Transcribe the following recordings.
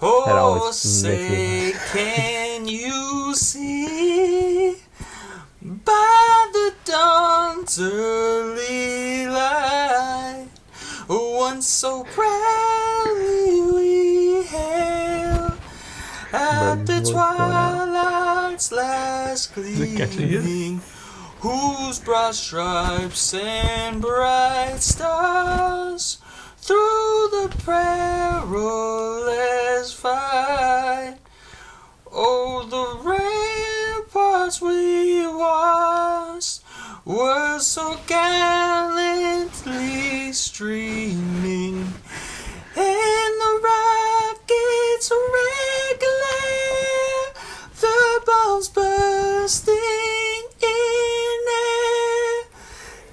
Oh, say, can you see by the dawn's early light, once so proudly we hailed at the twilight's last gleaming, whose broad stripes and bright stars through the perilous fight, oh, the ramparts we watched were so gallantly streaming, and the rockets regular, the bombs bursting in air,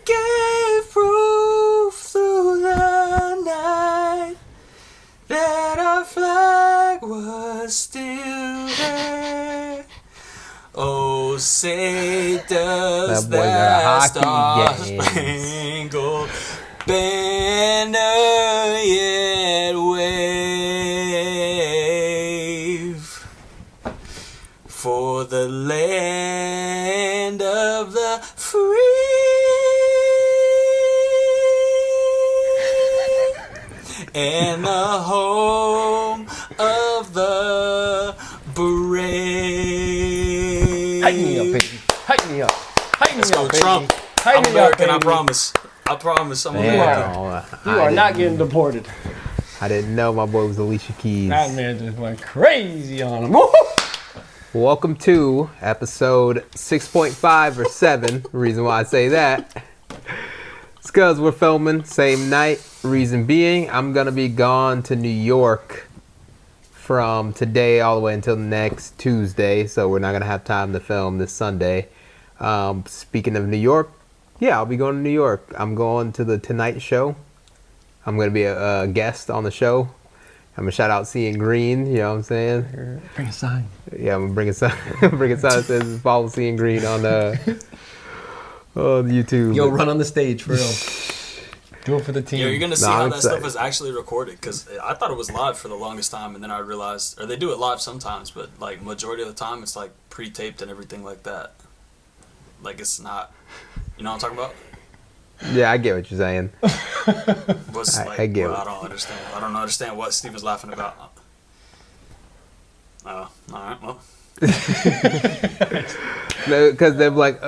gave proof through the night that our flag was still there. Oh, say does that star-spangled banner yet wave for the land of the free and the home of the brave. Hype me up, baby. Hype me up. Hype me Let's up, go, baby. Trump. Hype I'm me American, up, I promise. I promise. I'm American. You are not getting deported. I didn't know my boy was Alicia Keys. That man just went crazy on him. Welcome to episode 6.5 or 7. Reason why I say that, it's because we're filming same night. Reason being, I'm going to be gone to New York from today all the way until next Tuesday. So we're not going to have time to film this Sunday. Speaking of New York, yeah, I'll be going to New York. I'm going to the Tonight Show. I'm going to be a guest on the show. I'm going to shout out Seeing Green, you know what I'm saying? Bring a sign. Yeah, I'm going to bring a sign. Bring a sign that says follow Seeing Green on YouTube. Yo, run on the stage, for real. Do it for the team. Yo, you're going to see how that stuff is actually recorded, because I thought it was live for the longest time, and then I realized, or they do it live sometimes, but like majority of the time it's like pre-taped and everything like that. Like it's not, you know what I'm talking about? Yeah, I get what you're saying. What's like, I get well, it. I don't understand. I don't understand what Steven's laughing about. Oh, alright, well. Because they're like,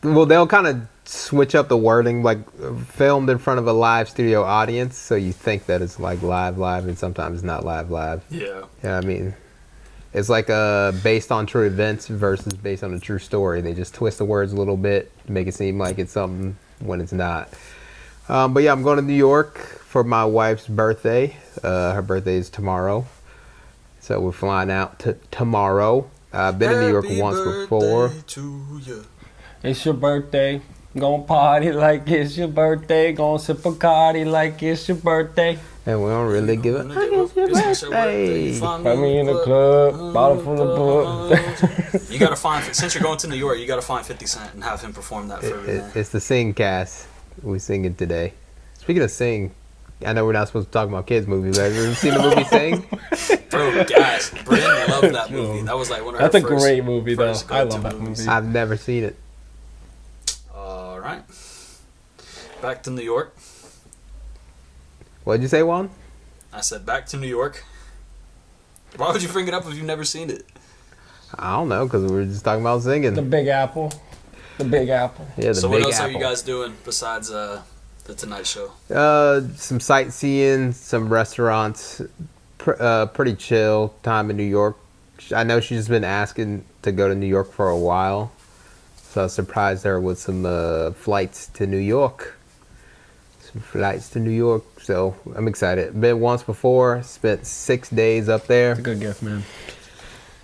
they'll kind of switch up the wording, like filmed in front of a live studio audience, so you think that it's like live, and sometimes it's not live. Yeah. Yeah, I mean, it's like based on true events versus based on a true story. They just twist the words a little bit to make it seem like it's something when it's not. But yeah, I'm going to New York for my wife's birthday. Her birthday is tomorrow. So we're flying out tomorrow. I've been in New York once before. It's your birthday. Gonna party like it's your birthday. Gonna sip a Bacardi like it's your birthday. And we don't really give it. It's your birthday. Find me in the club, bottle full of book. You gotta find, since you're going to New York, you gotta find 50 Cent and have him perform that for everyone. It's the Sing cast. We sing it today. Speaking of Sing, I know we're not supposed to talk about kids' movies, but have you ever seen the movie Sing? Bro, guys, Bryn loved that movie. That was like one of her That's first, a great movie, though. first I go-to love that movies. movie. I've never seen it. Alright. Back to New York. What'd you say, Juan? I said back to New York. Why would you bring it up if you've never seen it? I don't know, because we were just talking about singing. The Big Apple. The Big Apple. Yeah, the So Big what else Apple. are you guys doing besides the Tonight Show? Some sightseeing, some restaurants. Pretty chill time in New York. I know she's been asking to go to New York for a while. So I surprised her with some flights to New York. So I'm excited. Been once before. Spent 6 days up there. It's a good gift, man.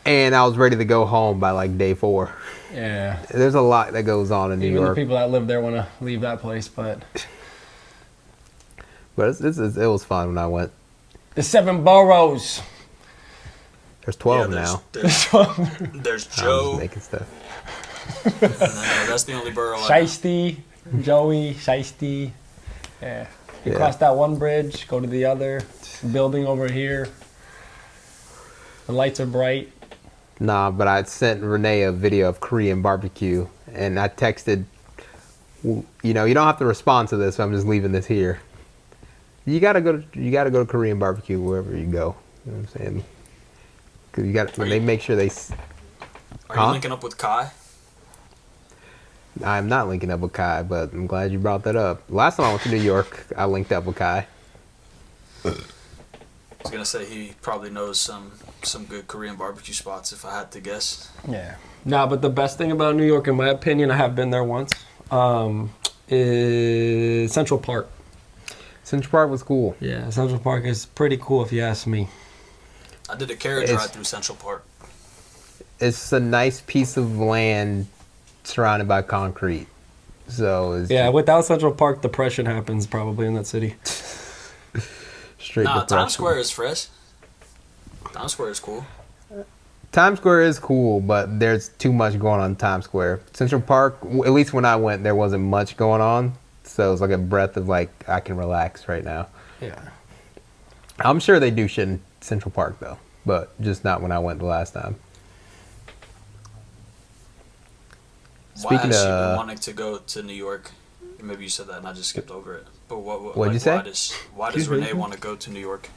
And I was ready to go home by like day 4. Yeah. There's a lot that goes on in New Even York. the people that live there want to leave that place, but... But it was fun when I went. The 7 boroughs. There's 12 Yeah, now. There's I'm Joe. just making stuff. And then, that's the only borough I know. Shiesty, Joey, Shiesty. Yeah. You Yeah. cross that one bridge, go to the other. Building over here. The lights are bright. Nah, but I sent Renee a video of Korean barbecue, and I texted. You know, you don't have to respond to this. So I'm just leaving this here. You gotta go to Korean barbecue wherever you go. You know what I'm saying? Cause you got they make sure they. Are you linking up with Kai? I'm not linking up with Kai, but I'm glad you brought that up. Last time I went to New York, I linked up with Kai. I was gonna say he probably knows some good Korean barbecue spots if I had to guess. Yeah. Nah, but the best thing about New York, in my opinion, I have been there once, is Central Park. Central Park was cool. Yeah, Central Park is pretty cool if you ask me. I did a carriage ride through Central Park. It's a nice piece of land surrounded by concrete. So it's Yeah, without Central Park, depression happens probably in that city. straight Nah, depression. Times Square is fresh. Times Square is cool. Times Square is cool, but there's too much going on in Times Square. Central Park, at least when I went, there wasn't much going on. So it's like a breath of like, I can relax right now. Yeah. I'm sure they do shit in Central Park though, but just not when I went the last time. Why Speaking has she been of, wanting to go to New York? Maybe you said that and I just skipped over it. But What'd you say? Why does Renee want to go to New York?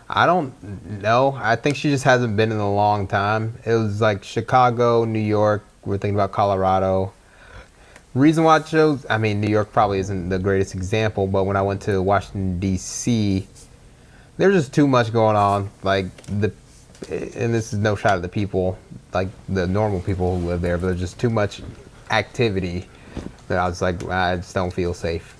I don't know. I think she just hasn't been in a long time. It was like Chicago, New York. We're thinking about Colorado. Reason why I chose, I mean, New York probably isn't the greatest example, but when I went to Washington, D.C., there's just too much going on. Like, and this is no shot at the people, like the normal people who live there, but there's just too much activity that I was like, I just don't feel safe.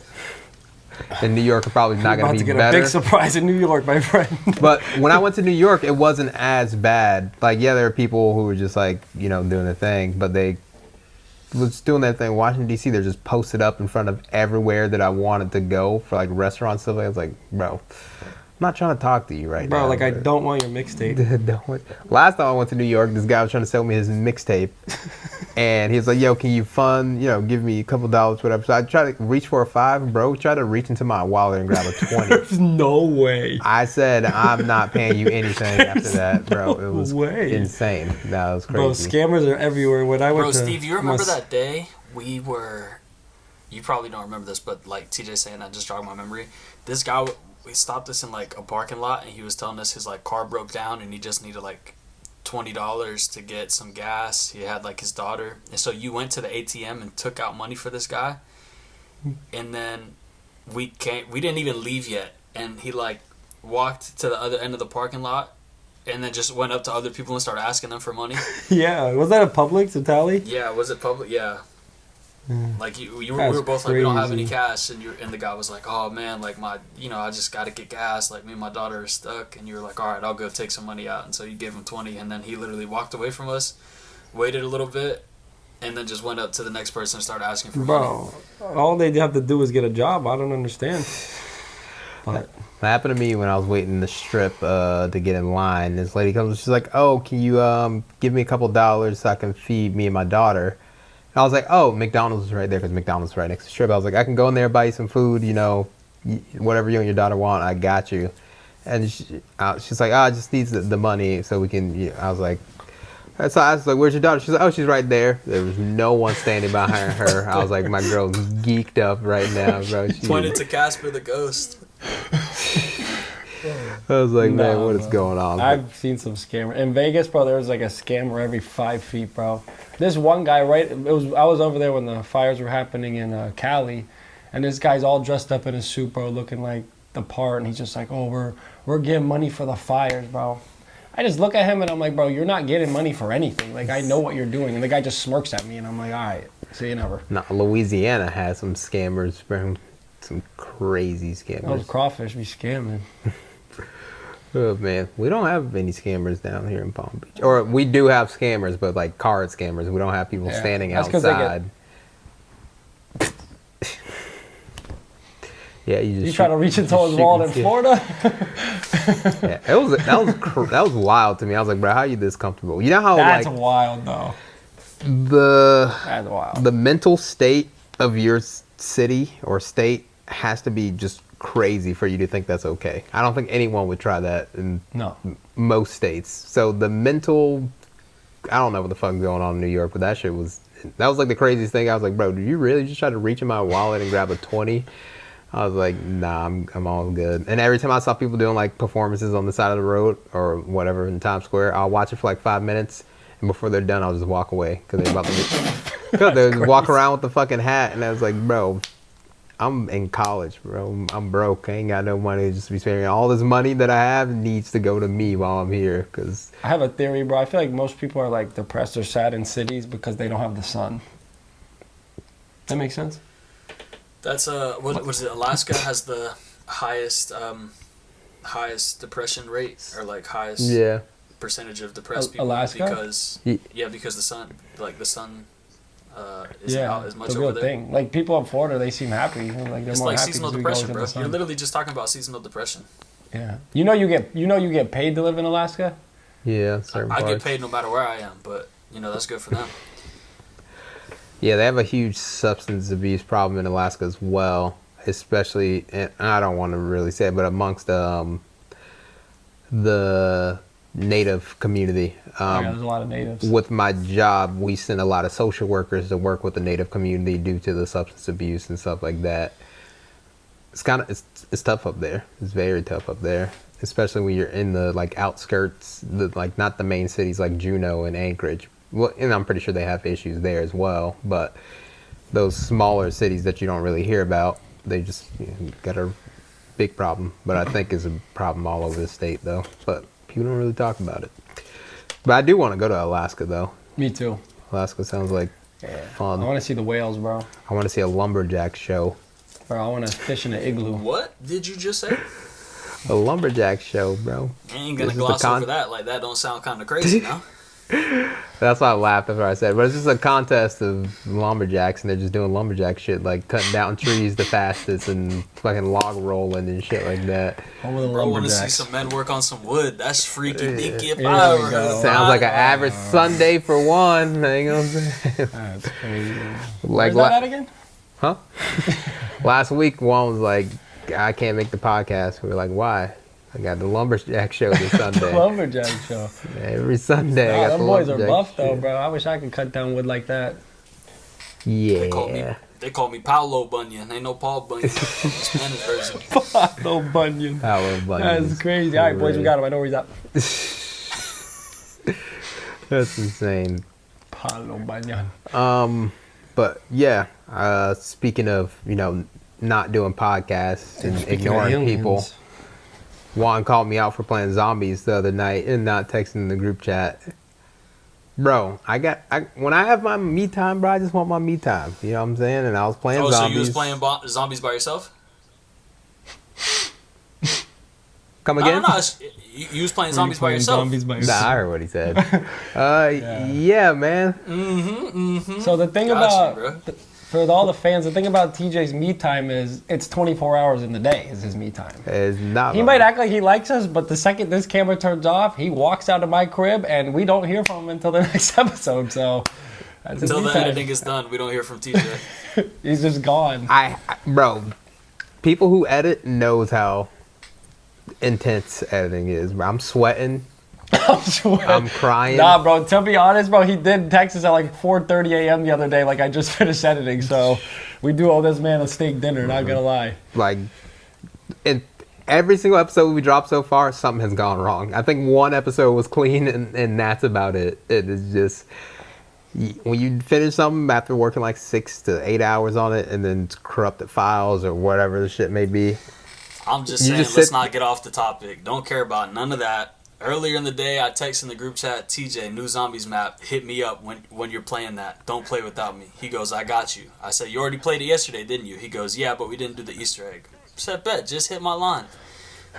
And New York are probably not going to be get better. a big surprise in New York, my friend. But when I went to New York, it wasn't as bad. Like, yeah, there were people who were just like, you know, doing their thing, but they was doing their thing. Washington, D.C., they're just posted up in front of everywhere that I wanted to go for like restaurants, stuff like that. I was like, bro, I'm not trying to talk to you right now. Bro, like, I don't want your mixtape. Last time I went to New York, this guy was trying to sell me his mixtape. And he was like, yo, can you give me a couple dollars, whatever. So I tried to reach for a $5, bro. Tried to reach into my wallet and grab a 20. There's no way. I said, I'm not paying you anything after that, bro. It was insane. That was Bro, crazy. scammers are everywhere. When I went Bro, to Steve, you remember that day we were... You probably don't remember this, but like TJ saying that just jogged my memory. This guy, we stopped us in like a parking lot, and he was telling us his like car broke down, and he just needed like $20 to get some gas. He had like his daughter, and so you went to the ATM and took out money for this guy, and then we didn't even leave yet, and he like walked to the other end of the parking lot, and then just went up to other people and started asking them for money. Yeah, was that a Publix in Tally? Yeah, was it public? Yeah. Like we were both like, we don't have any cash, and the guy was like, oh man, like I just got to get gas, like me and my daughter are stuck, and you were like, all right, I'll go take some money out, and so you gave him 20, and then he literally walked away from us, waited a little bit, and then just went up to the next person and started asking for money. Bro, all they have to do is get a job. I don't understand. But That happened to me when I was waiting in the strip to get in line. This lady comes, she's like, oh, can you give me a couple dollars so I can feed me and my daughter? And I was like, oh, McDonald's is right there because McDonald's is right next to the strip. I was like, I can go in there, buy you some food, whatever you and your daughter want, I got you. And she's like, I just need the money so we can, I was like, so I was like, where's your daughter? She's like, oh, she's right there. There was no one standing behind her. I was like, my girl's geeked up right now, bro. Pointed to Casper the Ghost. I was like, man, what is going on? I've seen some scammer in Vegas, bro. There was like a scammer every 5 feet, bro. This one guy, I was over there when the fires were happening in Cali, and this guy's all dressed up in a suit, bro, looking like the part, and he's just like, oh, we're getting money for the fires, bro. I just look at him and I'm like, bro, you're not getting money for anything. Like, I know what you're doing, and the guy just smirks at me, and I'm like, all right, see you never. No, Louisiana has some scammers, bro. Some crazy scammers. Those crawfish be scamming. Oh man, we don't have any scammers down here in Palm Beach. Or we do have scammers, but like card scammers. We don't have people standing outside. Yeah, you try to reach into his wallet in Florida. Yeah, that was wild to me. I was like, bro, how are you this comfortable? You know how that's wild though. The mental state of your city or state has to be just crazy for you to think that's okay. I don't think anyone would try that in No. most states. So the mental, I don't know what the fuck's going on in New York, but that was like the craziest thing. I was like, bro, did you really just try to reach in my wallet and grab a 20? I was like, nah, I'm all good. And every time I saw people doing like performances on the side of the road or whatever in Times Square, I'll watch it for like 5 minutes, and before they're done, I'll just walk away because they're about to because they just walk around with the fucking hat, and I was like, bro, I'm in college, bro. I'm broke. I ain't got no money to just be spending. All this money that I have needs to go to me while I'm here. Cause I have a theory, bro. I feel like most people are like depressed or sad in cities because they don't have the sun. That makes sense? That's what is it? Alaska has the highest depression rate, or like highest percentage of depressed people. Alaska? Because because the sun isn't out as much the over real there. thing. Like people in Florida, they seem happy. Like they're It's more like happy seasonal 'cause we go depression, into bro. the sun. You're literally just talking about seasonal depression. Yeah. You know you get paid to live in Alaska? yeah, certain I get parts. paid no matter where I am, but that's good for them. Yeah, they have a huge substance abuse problem in Alaska as well, especially, and I don't want to really say it, but amongst the native community. Yeah, there's a lot of natives. With my job, we send a lot of social workers to work with the native community due to the substance abuse and stuff like that. It's tough up there. It's very tough up there, especially when you're in the like outskirts, not the main cities like Juneau and Anchorage. Well, and I'm pretty sure they have issues there as well, but those smaller cities that you don't really hear about, they just got a big problem. But I think is a problem all over the state though. But people don't really talk about it. But I do want to go to Alaska though. Me too. Alaska sounds like fun. I want to see the whales, bro. I want to see a lumberjack show. Bro, I want to fish in an igloo. What did you just say? A lumberjack show, bro. You ain't gonna This is the gloss over that. Like that don't sound kind of crazy, no? That's why I laughed after I said it. But it's just a contest of lumberjacks, and they're just doing lumberjack shit, like cutting down trees the fastest and fucking log rolling and shit like that. Over the Bro, I want to see lumberjacks. some men work on some wood. That's freaky deaky if Yeah, I there ever we heard go. of Sounds like an it. average Sunday for one. You know what I'm saying? That's crazy. Like Where's that at again? Huh? Last week, one was like, I can't make the podcast. We were like, why? I got the lumberjack show this Sunday. Lumberjack show. Every Sunday, I Nah, got them the boys are lumberjack buff though, show. bro. I wish I could cut down wood like that. Yeah. They call me Paolo Bunyan. Ain't no Paul Bunyan. Spanish version. No Bunyan. Power buttons. That's crazy. All right, boys, we got him. I know where he's at. That's insane. Palo Bunyan. But yeah, speaking of, not doing podcasts and ignoring people, Juan called me out for playing zombies the other night and not texting the group chat. Bro, when I have my me time, bro, I just want my me time. You know what I'm saying? And I was playing Oh, zombies. so you was playing zombies by yourself? Come again? No. You was playing zombies by yourself. Nah, I heard what he said. Yeah, man. So the thing Got you, about, bro. for all the fans, the thing about TJ's me time is it's 24 hours in the day is his me time. It's not. He might act like he likes us, but the second this camera turns off, he walks out of my crib and we don't hear from him until the next episode. So that's his Until me the time. editing is done, we don't hear from TJ. He's just gone. Bro, people who edit knows how intense editing is. Bro. I'm sweating. I'm crying. Nah, bro. To be honest, bro, he did text us at like 4:30 a.m. the other day. Like I just finished editing, so we do owe this man a steak dinner. Not gonna lie. Like, in every single episode we dropped so far, something has gone wrong. I think one episode was clean, and that's about it. It is just when you finish something after working like 6 to 8 hours on it, and then it's corrupted files or whatever the shit may be. I'm just You saying, just let's sit- not get off the topic. Don't care about none of that. Earlier in the day, I texted in the group chat, TJ, new zombies map, hit me up when you're playing that. Don't play without me. He goes, I got you. I said, you already played it yesterday, didn't you? He goes, yeah, but we didn't do the Easter egg. I said, bet, just hit my line.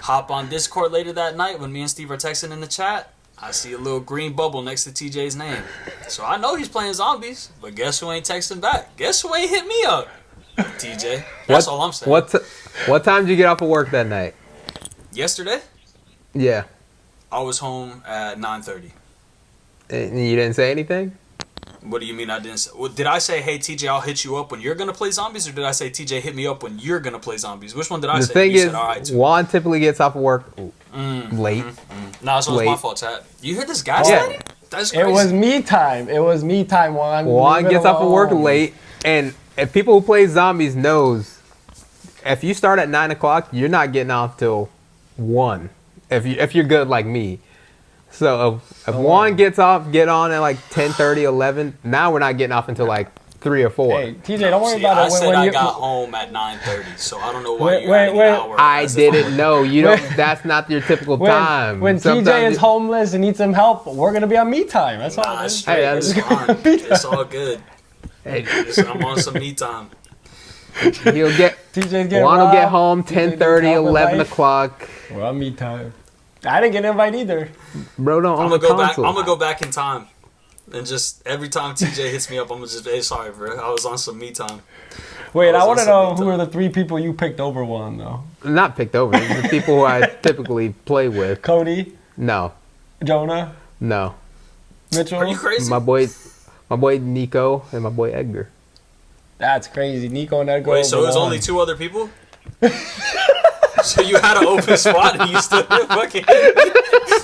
Hop on Discord later that night when me and Steve are texting in the chat. I see a little green bubble next to TJ's name. So I know he's playing zombies, but guess who ain't texting back? Guess who ain't hit me up? TJ. That's all I'm saying. What time did you get off of work that night? Yesterday, Yeah. I was home at 9:30. And you didn't say anything? What do you mean I didn't say? Well, did I say, hey, TJ, I'll hit you up when you're going to play zombies? Or did I say, TJ, hit me up when you're going to play zombies? Which one did I The say? thing You is, said, all right, too. Juan typically gets off of work late. Nah, so it's late. my fault, chat. You hear this guy Yeah. sliding? That's crazy. It was me time. It was me time, Juan. Juan Leave it gets off of work alone. late, and if people who play zombies knows, if you start at 9 o'clock, you're not getting off till 1. If you're good like me. So if Juan gets off, get on at like 10:30, 11. Now we're not getting off until like 3 or 4. Hey, TJ, don't worry See, about I it. said When I you, got home at 9:30, so I don't know why Wait, you're adding wait, an wait. hour. I as if didn't know. You don't. That's not your typical time. when TJ Sometimes is homeless and needs some help, we're gonna be on me time. That's all. Nah, it it's is. straight. Hey, It's that's- fine. It's all good. Hey, I'm on some me time. he'll get. TJ's getting Juan will robbed. get home TJ needs 10:30, help in 11 life. o'clock. We're on me time. I didn't get an invite either. Bro, don't I'm own gonna a go back. console. I'm gonna go back in time, and just every time TJ hits me up, I'm gonna just, hey, sorry, bro. I was on some me time. Wait, I was want to on know some who me are the 3 people you picked over Juan though? Not picked over. These are the people who I typically play with. Cody, No, Jonah, no. Mitchell. Are you crazy? My boy Nico and my boy Edgar. That's crazy. Nico and Edgar. Wait, so over it was Juan. only 2 other people? So you had an open spot and you still didn't fucking.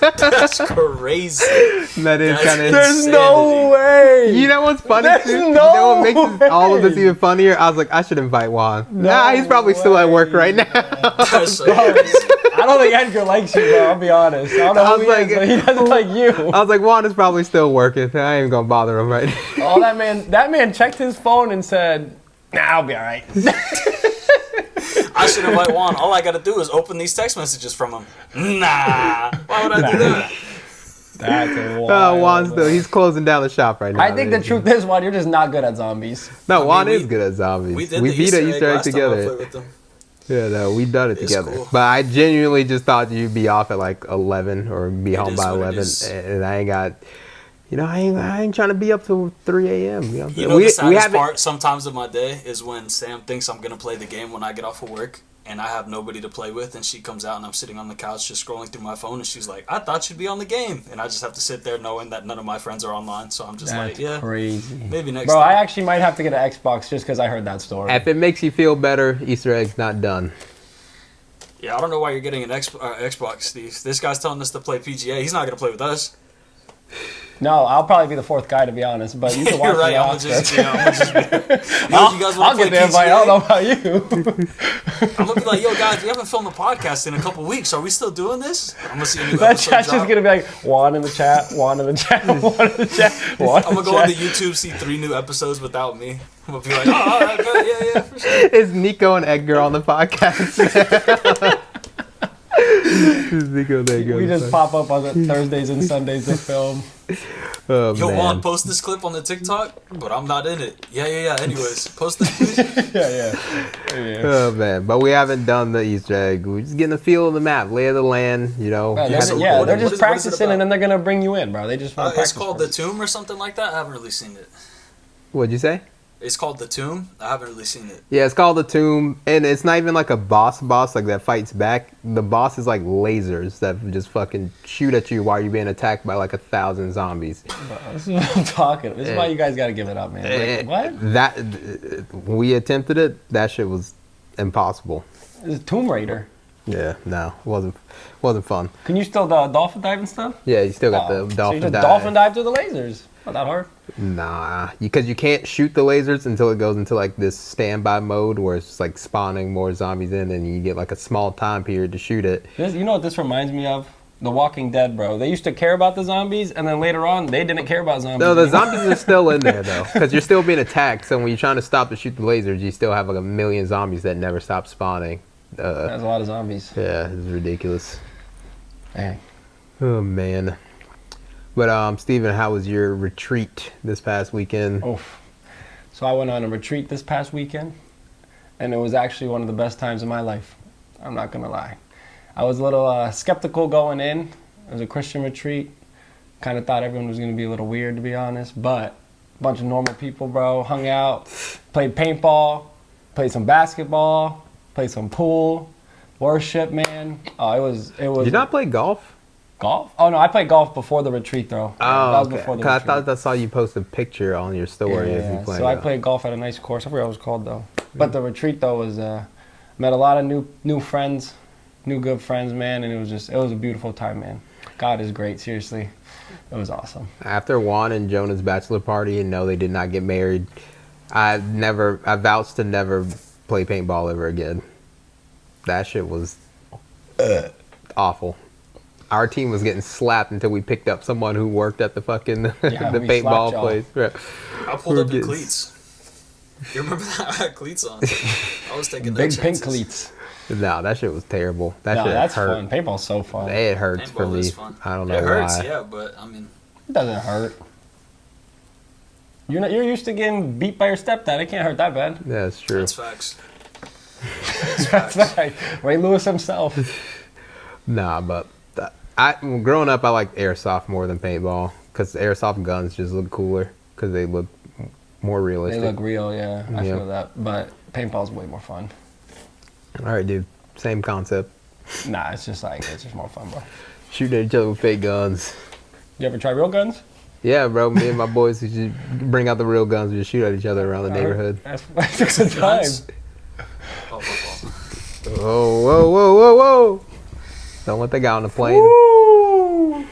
That's crazy. That is That's kind of. There's insanity. no way. You know what's funny There's too? You no know what makes this, all of this way. even funnier? I was like, I should invite Juan. No Nah, he's probably still at work way. right now. That's so Bro, crazy. I don't think Edgar likes you, bro. I'll be honest. I don't know I who was he like- is, but he doesn't like you. I was like, Juan is probably still working. I ain't even gonna bother him right now. Oh, that man checked his phone and said, "Nah, I'll be all right." I should invite Juan. All I gotta do is open these text messages from him. Nah. Why would I do that? That's a Juan's still, he's closing down the shop right now. I think the truth is, Juan, you're just not good at zombies. No, Juan we- is good at zombies. We did We the beat Easter an Easter egg last time I played together. with them. Yeah, no, we done it It's together. cool. But I genuinely just thought you'd be off at like 11 or be home is by what it 11, is. and I ain't got. You know, I ain't trying to be up till 3 a.m. You know, what I'm You saying? know the saddest haven't- part sometimes of my day is when Sam thinks I'm gonna play the game when I get off of work and I have nobody to play with, and she comes out and I'm sitting on the couch just scrolling through my phone and she's like, I thought you'd be on the game, and I just have to sit there knowing that none of my friends are online, so I'm just That's like, yeah, crazy. maybe next Bro, time. I actually might have to get an Xbox just because I heard that story. If it makes you feel better, Easter egg's not done. Yeah, I don't know why you're getting an Xbox, Steve. This guy's telling us to play PGA. He's not gonna play with us. No, I'll probably be the 4th guy to be honest, but you can watch You're right. the I'm gonna Oscars. just, yeah, I'm gonna just be, yo, I'll, you guys I'll want to get play the invite. I don't know PGA? about you. I'm gonna be like, yo, guys, we haven't filmed a podcast in a couple weeks. Are we still doing this? I'm gonna see a new That episode chat's drop. just gonna be like Juan in the chat, Juan in the chat, Juan in the chat, Juan I'm in gonna the go on chat. the YouTube, see 3 new episodes without me. I'm gonna be like, oh, all right, good, yeah, for sure. It's Nico and Edgar on the podcast. It's Nico and Edgar. We on the just pop up on the Thursdays and Sundays to film. Oh, Yo, man. Juan, post this clip on the TikTok, but I'm not in it. Yeah. Anyways, post this, please. Yeah. Oh man, but we haven't done the Easter egg. We're just getting a feel of the map, lay of the land. You know, Bro, Yeah, so they're what just is it practicing about? and then they're gonna bring you in, bro. They just want to It's practice. called The first. Tomb or something like that. I haven't really seen it. what'd you say? It's called The Tomb. I haven't really seen it. Yeah, it's called the Tomb, and it's not even like a boss like that fights back. The boss is like lasers that just fucking shoot at you while you're being attacked by like 1,000 zombies. Bro, this is what I'm talking. This is why you guys gotta give it up, man. Like, what? That when we attempted it, that shit was impossible. It's Tomb Raider. Yeah, no, it wasn't fun. Can you still dolphin dive and stuff? Yeah, you still got Oh, the so dolphin you just dive. dolphin dive through the lasers. Not that hard. Nah, because you can't shoot the lasers until it goes into like this standby mode where it's like spawning more zombies in, and you get like a small time period to shoot it. You know what this reminds me of? The Walking Dead, bro. They used to care about the zombies, and then later on, they didn't care about zombies. No, the anymore. zombies are still in there though, because you're still being attacked. So when you're trying to stop to shoot the lasers, you still have like 1 million zombies that never stop spawning. That's a lot of zombies. Yeah, it's ridiculous. Dang. Oh man. But Steven, how was your retreat this past weekend? Oof. So I went on a retreat this past weekend, and it was actually one of the best times of my life. I'm not gonna lie. I was a little skeptical going in. It was a Christian retreat. Kind of thought everyone was gonna be a little weird, to be honest. But a bunch of normal people, bro, hung out, played paintball, played some basketball, played some pool, worship, man. Oh, it was. Did you not play golf? Golf? Oh no, I played golf before the retreat though. Oh, that was okay. before the 'Cause retreat. I thought I saw you post a picture on your story of you playing. So I golf. played golf at a nice course. I forgot what it was called though. But the retreat though was met a lot of new friends, new good friends, man, and it was a beautiful time, man. God is great, seriously. It was awesome. After Juan and Jonah's bachelor party, and no, they did not get married. I vouched to never play paintball ever again. That shit was awful. Our team was getting slapped until we picked up someone who worked at the fucking the we slapped paintball y'all. place. Right. I pulled up in Gets- cleats. You remember that? I had cleats on. I was taking no Big pink chances. cleats. No, that shit was terrible. That No, shit that's hurt. fun. Paintball's so fun. It hurts for Paintball me. is fun. I don't know It hurts, why. yeah, but I mean, It doesn't hurt. You're used to getting beat by your stepdad. It can't hurt that bad. Yeah, that's true. that's facts. That's right. Ray Lewis himself. Nah, but growing up, I liked airsoft more than paintball because airsoft guns just look cooler because they look more They realistic. look real, yeah. I Yeah. feel that. But paintball's way more fun. All right, dude. Same concept. Nah, it's just more fun, bro. Shooting at each other with fake guns. You ever try real guns? Yeah, bro. Me and my boys, we just bring out the real guns. We just shoot at each other around the neighborhood. That's a good time. Guns? Oh, football. Whoa, whoa, whoa, whoa, whoa! Don't let that guy on the plane. Woo!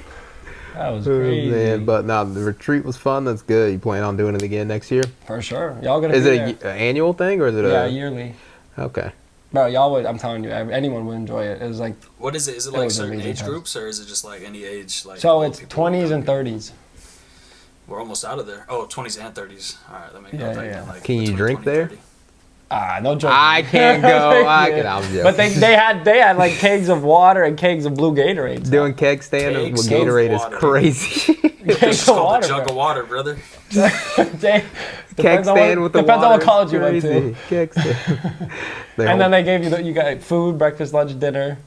That was Oh, crazy. man. But no, the retreat was fun. That's good. You plan on doing it again next year? For sure. Y'all gonna Is be it there. an annual thing or is it Yeah, a? yearly. Okay. Bro, y'all would, I'm telling you, anyone would enjoy it. It was like, What is it? Is it It like was certain amazing age time. groups, or is it just like any age? Like so old it's people, 20s young and people? 30s. We're almost out of there. Oh, 20s and 30s. All right, let me Yeah, go. yeah. Like Can you between drink 20, there? 30. No joke. I can't go. I'm joking. But they had like kegs of water and kegs of blue Gatorades. Doing keg stand Kegs with of Gatorade is water. crazy. It's Kegs just of called water, a jug bro. of water, brother. Keg Depends on stand what- with the depends on water what college is you went to. crazy. Keg stand. And then they gave you you got food, breakfast, lunch, dinner,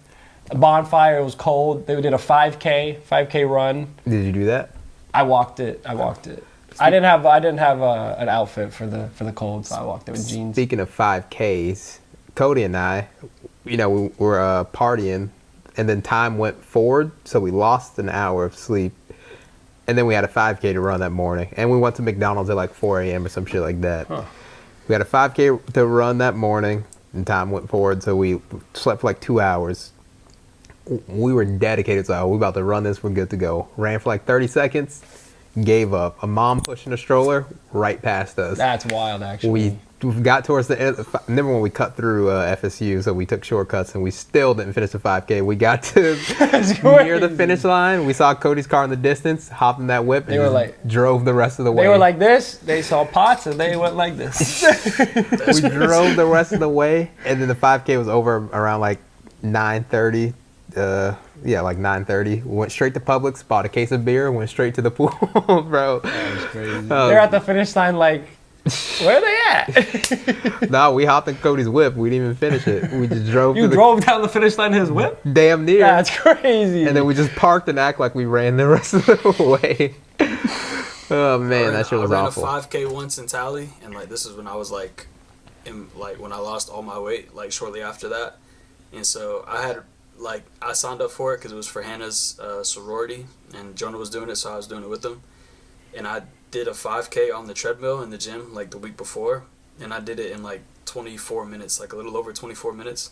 a bonfire. It was cold. They did a 5K run. Did you do that? I walked it. I didn't have an outfit for the cold, so I walked it with jeans. Speaking of 5Ks, Cody and I, we were partying, and then time went forward, so we lost an hour of sleep. And then we had a 5K to run that morning. And we went to McDonald's at like 4 a.m. or some shit like that. Huh. We had a 5K to run that morning, and time went forward, so we slept for like 2 hours. We were dedicated, so we're about to run this, we're good to go. Ran for like 30 seconds, gave up. A mom pushing a stroller right past us. That's wild, actually. We got towards the end. Remember when we cut through FSU, so we took shortcuts and we still didn't finish the 5K. We got to That's near the crazy. finish line. We saw Cody's car in the distance, hopped in that whip, and They were just like- drove the rest of the way. They were like this. They saw pots and they went like this. we drove the rest of the way, and then the 5K was over around like 9:30. Like 9:30. We went straight to Publix, bought a case of beer, went straight to the pool, bro. That was crazy. Oh. They're at the finish line like, where are they at? No, we hopped in Cody's whip. We didn't even finish it. We just drove. You to the drove down the finish line in his whip? damn near. That's crazy. And then we just parked and act like we ran the rest of the way. Oh man, that shit was I ran awful. a 5K once in Tally, and like this is when I was like, when I lost all my weight, like shortly after that, and so I signed up for it because it was for Hannah's sorority, and Jonah was doing it, so I was doing it with them, and I did a 5K on the treadmill in the gym like the week before, and I did it in like 24 minutes, like a little over 24 minutes.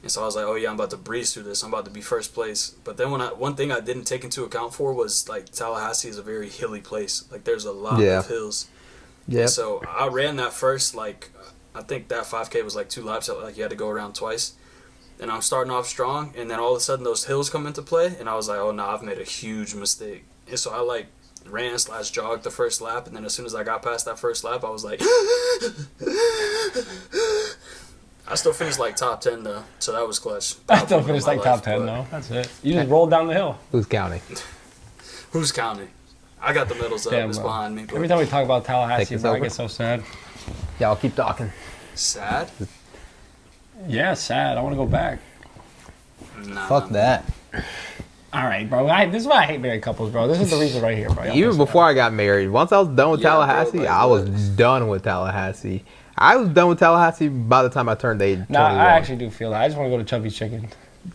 And so I was like, oh yeah, I'm about to breeze through this. I'm about to be first place. But then one thing I didn't take into account for was like Tallahassee is a very hilly place. Like there's a lot Yeah. of hills. Yeah. And so I ran that first, like, I think that 5K was like 2 laps. Like you had to go around twice. And I'm starting off strong. And then all of a sudden those hills come into play. And I was like, oh no, I've made a huge mistake. And so I like ran/jogged the first lap. And then as soon as I got past that first lap, I was like, I still finished like top 10 though, so that was clutch. I still finished My like top life, 10 but though. That's it. You just rolled down the hill. Who's counting? Who's counting? I got the medals up. Damn, It's bro. behind me. But Every time we talk about Tallahassee, Take this bro, I over. get so sad. Y'all keep talking. sad? Yeah, sad. I want to go back. Nah. Fuck that. All right, bro. This is why I hate married couples, bro. This is the reason right here, bro. Y'all Even messed up. before I got married, once I was done with Yeah, bro, Tallahassee, like, I was what? done with Tallahassee. I was done with Tallahassee by the time I turned age 21. Nah, I actually do feel that. I just want to go to Chubby's Chicken.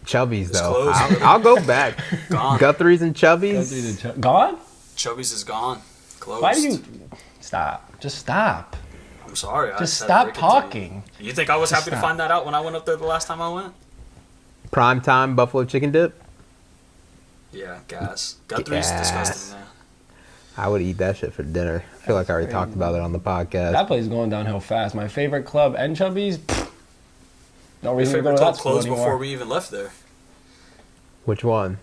Chubby's It's though. closed. I'll go back. Gone. Guthrie's and Chubby's. Gone? Chubby's is gone. Closed. Why do you stop? Just stop. I'm sorry. I Just had to stop break it to talking. You think I was Just happy to stop. find that out when I went up there the last time I went? Prime time buffalo chicken dip. Yeah, gas. Guthrie's Gas. disgusting, man. I would eat that shit for dinner. I feel like I already talked about it on the podcast. That place is going downhill fast. My favorite club and Chubby's. No Your reason to go favorite to that club school closed anymore. before we even left there. Which one?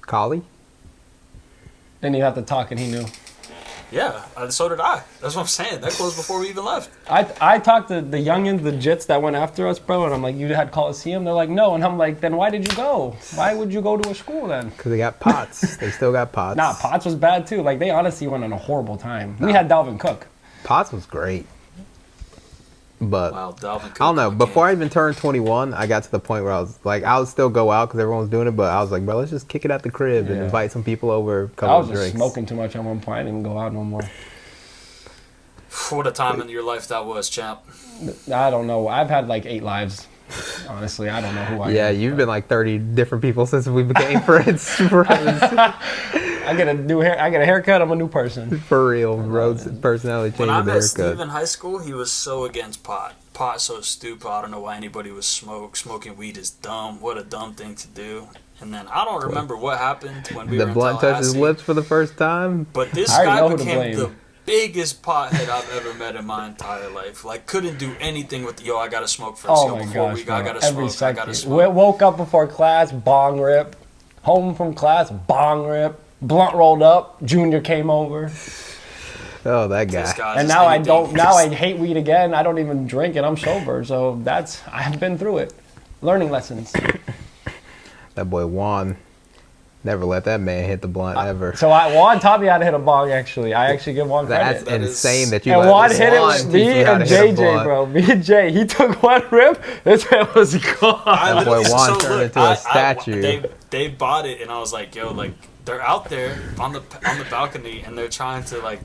Collie? Didn't even have to talk, and he knew. Yeah, so did I. That's what I'm saying. That closed before we even left. I talked to the youngins, the jits that went after us, bro, and I'm like, you had Coliseum? They're like, no. And I'm like, then why did you go? Why would you go to a school then? Because they got pots. They still got pots. Nah, Potts was bad too. Like, they honestly went on a horrible time. We had Dalvin Cook. Pots was great. But Wow, Dalvin Cook. I don't know. on Before I game. even turned 21, I got to the point where I was like, I would still go out because everyone was doing it, but I was like, bro, let's just kick it at the crib and Yeah. invite some people over, a I couple was of just drinks. smoking too much at one point. I didn't even go out no more. What a time in your life that was, champ. I don't know. I've had like 8 lives. Honestly, I don't know who I Yeah, am. you've been like 30 different people since we became friends. I get a new hair. I get a haircut. I'm a new person. For real, Rhodes' personality changed When I with the met Steve haircut. in high school, he was so against pot. Pot's so stupid. I don't know why anybody would smoke. Smoking weed is dumb. What a dumb thing to do. And then I don't remember what happened when we The were in blunt touched his Tallahassee. lips for the first time. But this I already guy know who to became blame. the biggest pothead I've ever met in my entire life. Like, couldn't do anything with yo. I gotta smoke first. Oh Yo, my before gosh, we bro. I gotta Every smoke. I gotta second. smoke. Woke up before class, bong rip. Home from class, bong rip. Blunt rolled up. Junior came over. Oh, that This guy. guy's And just now I anything. don't. Now I hate weed again. I don't even drink, and I'm sober. So I've been through it. Learning lessons. That boy Juan. Never let that man hit the blunt ever. So Juan taught me how to hit a bong. Actually, I actually give Juan That's credit. That is- insane that you And let Juan hit it Juan with teach me you how and to hit a JJ, blunt. bro. Me and Jay. He took one rip. This man was gone. I That boy literally- Juan turned into a statue. They bought it, and I was like, yo, like they're out there on the balcony, and they're trying to like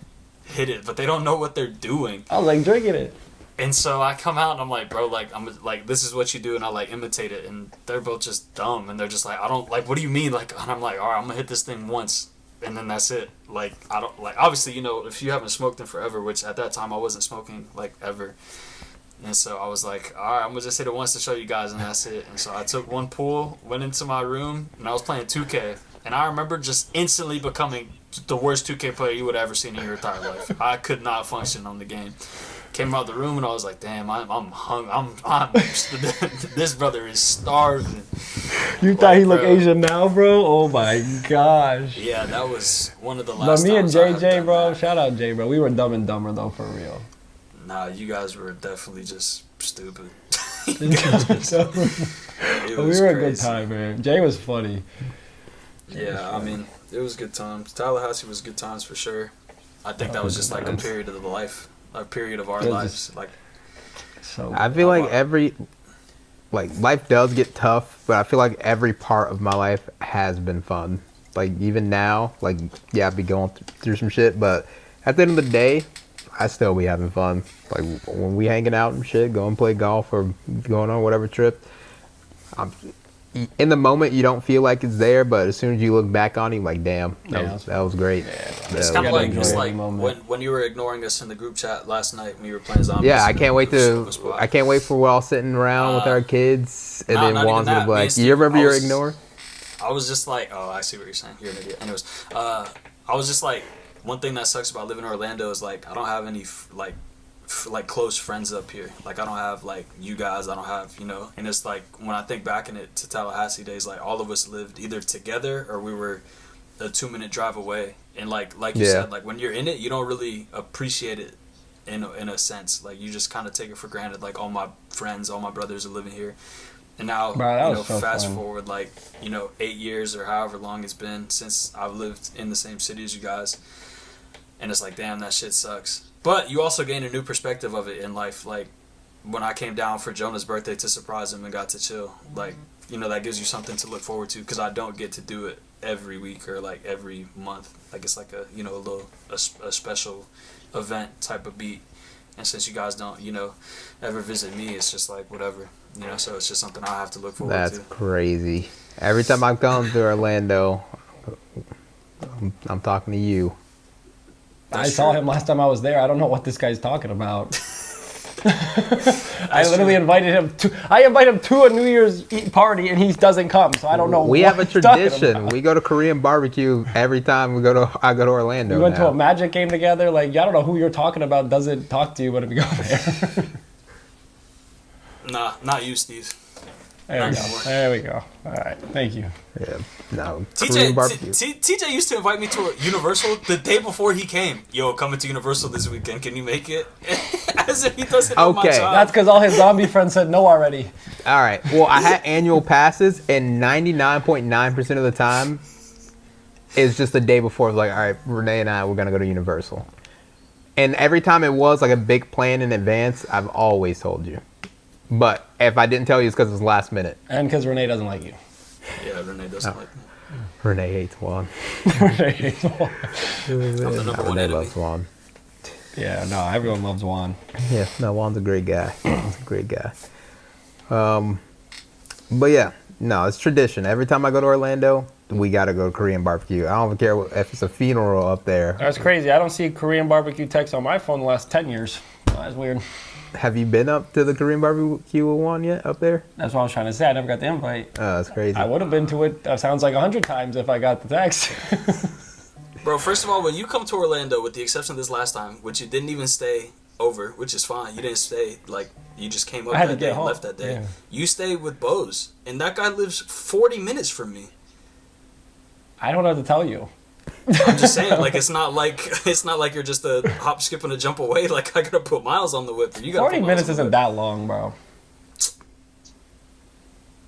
hit it, but they don't know what they're doing. I was like drinking it. And so I come out and I'm like, bro, like I'm like, this is what you do, and I like imitate it, and they're both just dumb, and they're just like, I don't like, what do you mean, like, and I'm like, all right, I'm gonna hit this thing once, and then that's it. Like, I don't like, obviously, you know, if you haven't smoked in forever, which at that time I wasn't smoking like ever, and so I was like, all right, I'm gonna just hit it once to show you guys, and that's it. And so I took one pull, went into my room, and I was playing 2K, and I remember just instantly becoming the worst 2K player you would have ever seen in your entire life. I could not function on the game. Came out the room and I was like, damn, I'm hung. I'm this brother is starving. You thought he looked bro. Asian now, bro? Oh my gosh. Yeah, that was one of the But last me and times I have JJ, done bro, that. shout out Jay, bro. We were Dumb and Dumber though, for real. Nah, you guys were definitely just stupid. we It was were a good crazy. time, man. Jay was funny. Yeah, I mean, it was good times. Tallahassee was good times for sure. I think that was just like a period of the life, a period of our It was lives. Like, So I feel like life does get tough, but I feel like every part of my life has been fun. Like even now, like yeah, I'd be going through some shit, but at the end of the day, I still be having fun. Like when we hanging out and shit, going play golf or going on whatever trip. In the moment, you don't feel like it's there, but as soon as you look back on it, you're like, damn, that was great. it's Yeah, kind of gotta like enjoy it's every like moment. when you were ignoring us in the group chat last night when you were playing zombies. yeah, I can't wait It was to. so spot. I can't wait for we're all sitting around with our kids, and nah, then not even Juan's gonna that. be Me and like, Steve, "You remember I your was- ignore?" I was just like, oh, I see what you're saying. You're an idiot. Anyways, I was just like, one thing that sucks about living in Orlando is like I don't have any like close friends up here. Like I don't have like you guys. I don't have and it's like when I think back in it to Tallahassee days, like all of us lived either together or we were a 2-minute drive away. And like you Yeah. said, like when you're in it, you don't really appreciate it in a sense. Like you just kind of take it for granted. Like all my friends, all my brothers are living here. And now, Bro, that was so fast fun. forward like 8 years or however long it's been since I've lived in the same city as you guys, and it's like, damn, that shit sucks. But you also gain a new perspective of it in life. Like when I came down for Jonah's birthday to surprise him and got to chill, like that gives you something to look forward to because I don't get to do it every week or like every month. Like it's like a a special event type of beat. And since you guys don't, ever visit me, it's just like whatever, So it's just something I have to look forward That's to. crazy. Every time I come to Orlando, I'm talking to you. I That's saw true. him last time I was there. I don't know what this guy's talking about. I That's literally true. invited him to. I invite him to a New Year's party and he doesn't come. So I don't know. We what have a he's talking tradition. about. We go to Korean barbecue every time I go to Orlando. We went to now. a Magic game together. Like, I don't know who you're talking about. Doesn't talk to you when we go there. Nah, not you, Steve. There we Not go. anymore. There we go. All right. Thank you. Yeah, no Korean barbecue. TJ used to invite me to Universal the day before he came. Yo, coming to Universal this weekend. Can you make it? As if he doesn't know my Okay. job. That's because all his zombie friends said no already. All right. Well, I had annual passes, and 99.9% of the time, it's just the day before. Like, all right, Renee and I, we're gonna go to Universal. And every time it was like a big plan in advance, I've always told you. But if I didn't tell you, it's because it's last minute. And because Renee doesn't like you. Yeah, Renee doesn't like me. Renee hates Juan. Renee. I'm the number one Renee enemy. loves Juan. Yeah, no, everyone loves Juan. Yeah, no, Juan's a great guy. He's a great guy. But yeah, no, it's tradition. Every time I go to Orlando, we gotta go to Korean barbecue. I don't care if it's a funeral up there. That's crazy. I don't see Korean barbecue text on my phone the last 10 years. That's weird. Have you been up to the Korean barbecue with Juan yet up there? That's what I was trying to say. I never got the invite. Oh, that's crazy. I would have been to it. That sounds like 100 times if I got the text. Bro, first of all, when you come to Orlando, with the exception of this last time, which you didn't even stay over, which is fine. You didn't stay, like, you just came up I had to that get day and home. left that day. Yeah. You stayed with Bose, and that guy lives 40 minutes from me. I don't know what to tell you. I'm just saying, like, it's not like you're just a hop, skip, and a jump away. Like, I gotta put miles on the whip. Or you gotta 40 put miles minutes on the isn't whip. that long, bro.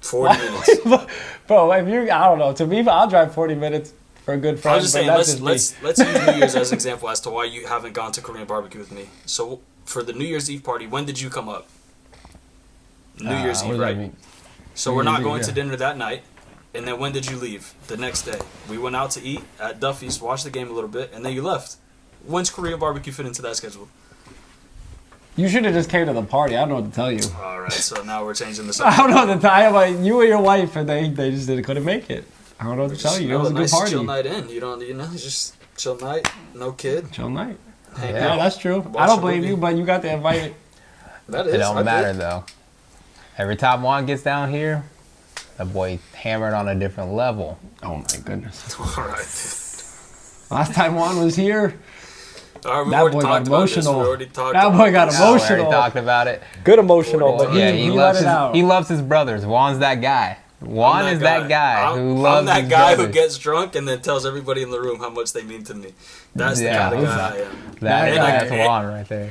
40 minutes. Bro, if you, I don't know. To me, I'll drive 40 minutes for a good friend. I was just but saying, that's let's just me. use New Year's as an example as to why you haven't gone to Korean barbecue with me. So for the New Year's Eve party, when did you come up? New Year's What Eve, does that right? mean? So New we're Year's not Eve, going to yeah. dinner that night. And then when did you leave? The next day. We went out to eat at Duffy's, watched the game a little bit, and then you left. When's Korean barbecue fit into that schedule? You should have just came to the party. I don't know what to tell you. All right, so now we're changing the I subject. don't know what to tell you. Like, you and your wife, and they just couldn't make it. I don't know what to tell you. It was a good nice party. chill night in. You don't, just chill night, no kid. Chill night. Hang Yeah, out. that's true. Watch I don't a blame movie. you, but you got to invite it. That It is. I don't did. matter though. Every time Juan gets down here, the boy hammered on a different level. Oh my goodness. All right. Last time Juan was here, All right, we've that already boy got talked about this. We emotional. already talked That about boy got this. We emotional. already talked about it. good emotional, but Yeah, he he let loves it his out. he loves his brothers. Juan's that guy. Juan is that guy who loves I'm that his guy brothers. who gets drunk and then tells everybody in the room how much they mean to me. That's Yeah. the kind of guy I am. That And guy, I- that's Juan right there.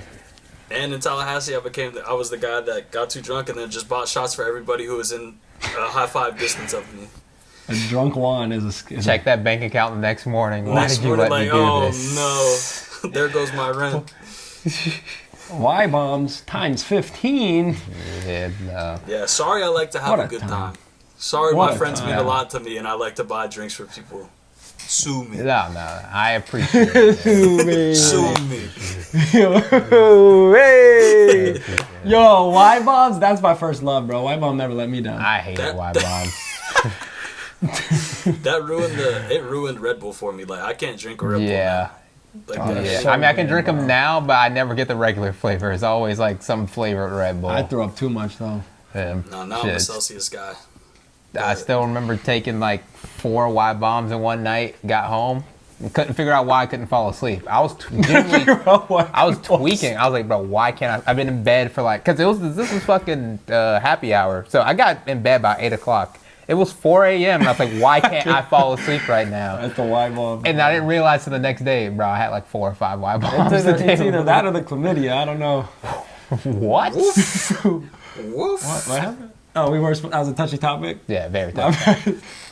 And in Tallahassee, I was the guy that got too drunk and then just bought shots for everybody who was in a high five distance of me. A drunk Juan is a Check that bank account the next morning. Why Next did you morning, let me like, do oh this? no, there goes my rent. Y bombs times 15. Yeah, no. Yeah, sorry I like to have What a a good time. time. Sorry What my a friends mean a time. lot to me and I like to buy drinks for people. Sue me. No, I appreciate it. Sue me. Hey. Yo, Y bombs, that's my first love, bro. Y bomb never let me down. I hate That- Y bombs. That ruined Red Bull for me. Like I can't drink a Red Bull. Yeah. Like Oh, that. Yeah, So I mean, I can good, drink bro. them now, but I never get the regular flavor. It's always like some flavored Red Bull. I threw up too much though. Yeah, No, now I'm a shit. Celsius guy. I still remember taking like 4 Y bombs in one night. Got home, and couldn't figure out why I couldn't fall asleep. I was I was tweaking. I was like, bro, why can't I? I've been in bed for like, cause this was fucking happy hour. So I got in bed by 8 o'clock. It was 4 a.m. and I was like, why can't I fall asleep right now? That's the Y bomb. And I didn't realize till the next day, bro. I had like 4 or 5 Y bombs. It's the day either before. that or the chlamydia. I don't know. What? Woof. What happened? Oh, that was a touchy topic. Yeah, very tough.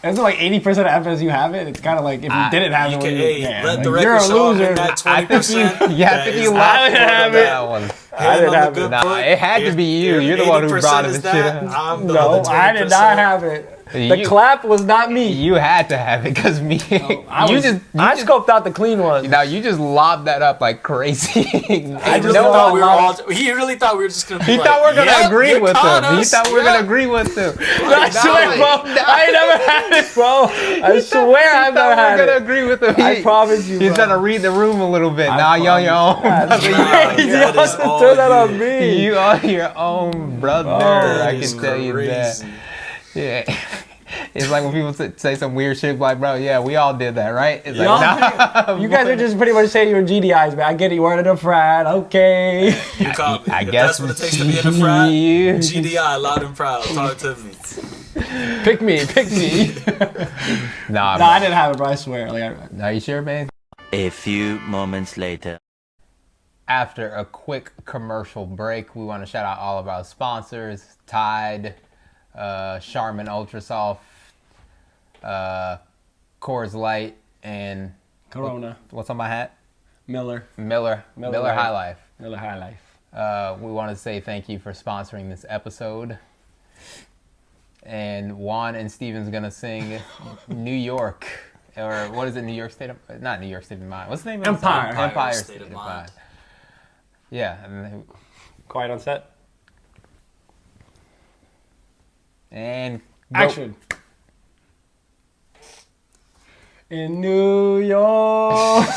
Isn't like 80% of episodes you have it? It's kind of like if you didn't have You it, can, when hey, yeah, let like, the you're record a show loser. in that I think 20%. you, I think you lost have that one. I didn't have it. Nah, it had to be you. You're the one who brought this shit up. I'm the No, other I did 20%. not have it. The clap was not me. You had to have it because me. I scoped out the clean ones. Now you just lobbed that up like crazy. I really thought we were all. He really thought we were just gonna. Be He like, thought we were gonna "Yep, agree you with caught him. He us, thought we were yeah." gonna agree with him. I swear, bro. I ain't never had it, bro. I swear I've never had We're gonna it. agree with him. I promise you, He's bro. trying to read the room a little bit. I Now you're on your own. promise. brother. Nah, Crazy. that is Y'all all throw that on you. me. You on your own, brother. That I is can tell you that. crazy. Yeah. It's like when people say some weird shit like, bro, yeah, we all did that, right? It's like, Y'all nah. You guys are just pretty much saying you're GDIs, man. I get it. You weren't in a frat. Okay. You caught me. I If guess that's what it takes to be in a frat. you- GDI, loud and proud. Talk to me. Pick me. Pick me. Nah, No, I didn't have it, bro. I swear. Like, Are you sure, man? A few moments later. After a quick commercial break, we want to shout out all of our sponsors: Tide, Charmin Ultra Soft, Coors Light, and Corona. what's on my hat? Miller Miller Lite. High Life. Miller High Life. We want to say thank you for sponsoring this episode. And Juan and Steven's gonna sing New York, or what is it? New York State of, not New York State of Mind. What's the name of the Empire. song? Empire State State of of Mind. Mind. Yeah, Quiet on set. and go. Action. In New York,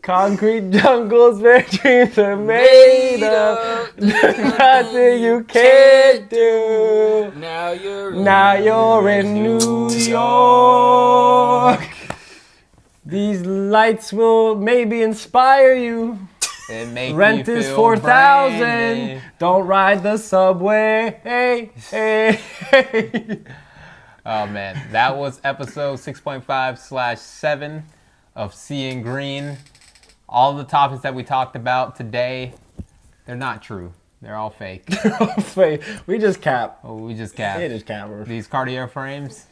concrete jungles where dreams are made of. Nothing you can't do. Now Now you're in New York. These lights will maybe inspire you. And make Rent you is feel $4,000. branded. Don't ride the subway. Hey, hey, hey. Oh man, that was episode 6.5/7 of Seeing Green. All the topics that we talked about today, they're not true. They're all fake. Wait, we just cap. Oh, we just It got is cap, bro. these Cartier frames.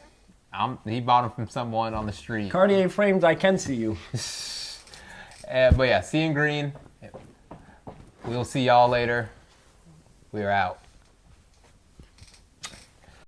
He bought them from someone on the street. Cartier frames, I can see you. But yeah, Seeing Green. We'll see y'all later. We're out.